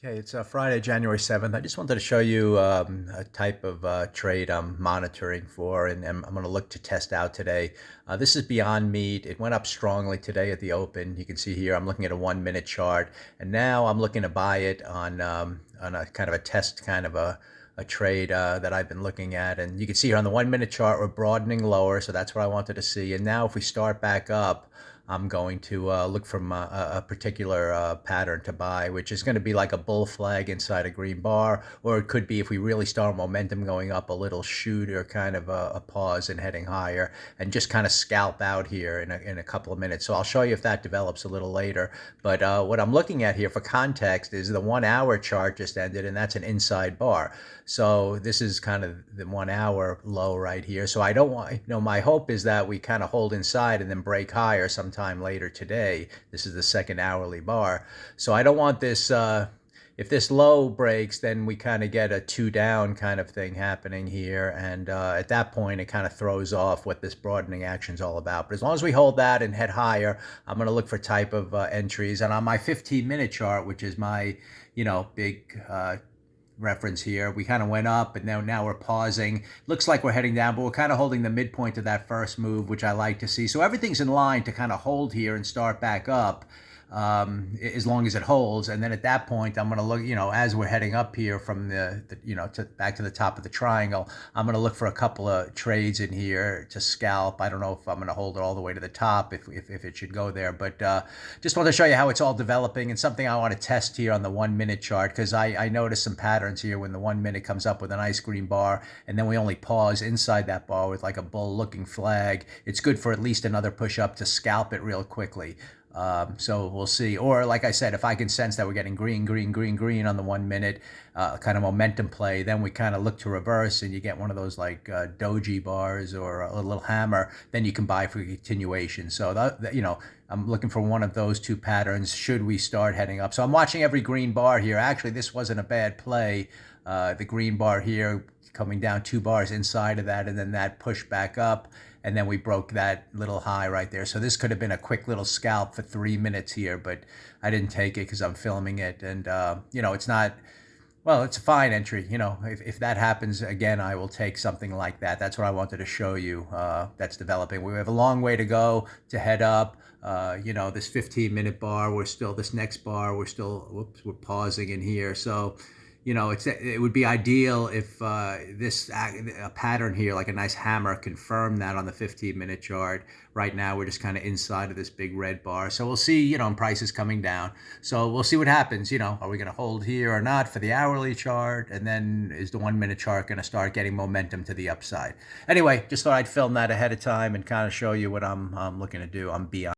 Okay, it's Friday, January 7th. I just wanted to show you a type of trade I'm monitoring for, and I'm going to look to test out today. This is Beyond Meat. It went up strongly today at the open. You can see here I'm looking at a 1 minute chart, and now I'm looking to buy it on a kind of a test kind of a trade that I've been looking at. And you can see here on the 1 minute chart, we're broadening lower, so that's what I wanted to see. And now if we start back up, I'm going to look for a particular pattern to buy, which is going to be like a bull flag inside a green bar, or it could be, if we really start momentum going up, a little shoot or kind of a pause and heading higher, and just kind of scalp out here in a couple of minutes. So I'll show you if that develops a little later. But what I'm looking at here for context is the 1 hour chart just ended, and that's an inside bar. So this is kind of the 1 hour low right here. So I don't want, my hope is that we kind of hold inside and then break higher sometime later today. This is the second hourly bar. So I don't want this, if this low breaks, then we kind of get a two down kind of thing happening here. And at that point, it kind of throws off what this broadening action is all about. But as long as we hold that and head higher, I'm going to look for type of entries. And on my 15-minute chart, which is my, big reference here, we kind of went up, and now we're pausing. Looks like we're heading down, but we're kind of holding the midpoint of that first move, which I like to see. So everything's in line to kind of hold here and start back up, as long as it holds. And then at that point, I'm going to look, as we're heading up here from back to the top of the triangle, I'm going to look for a couple of trades in here to scalp. I don't know if I'm going to hold it all the way to the top, if it should go there, but just want to show you how it's all developing, and something I want to test here on the 1 minute chart, because I noticed some patterns here when the 1 minute comes up with a nice green bar, and then we only pause inside that bar with like a bull looking flag. It's good for at least another push up to scalp it real quickly. So we'll see. Or like I said, if I can sense that we're getting green, green, green, green on the 1 minute, kind of momentum play, then we kind of look to reverse, and you get one of those like doji bars or a little hammer, then you can buy for continuation. So I'm looking for one of those two patterns should we start heading up. So I'm watching every green bar here. Actually, this wasn't a bad play. The green bar here coming down 2 bars inside of that, and then that push back up, and then we broke that little high right there. So this could have been a quick little scalp for 3 minutes here, but I didn't take it because I'm filming it. And, it's not, well, it's a fine entry. If that happens again, I will take something like that. That's what I wanted to show you that's developing. We have a long way to go to head up. This 15-minute bar, this next bar, we're pausing in here. So, it would be ideal if a pattern here, like a nice hammer, confirmed that on the 15-minute chart. Right now, we're just kind of inside of this big red bar. So we'll see, prices coming down. So we'll see what happens. Are we going to hold here or not for the hourly chart? And then is the 1 minute chart going to start getting momentum to the upside? Anyway, just thought I'd film that ahead of time and kind of show you what I'm looking to do. I'm beyond.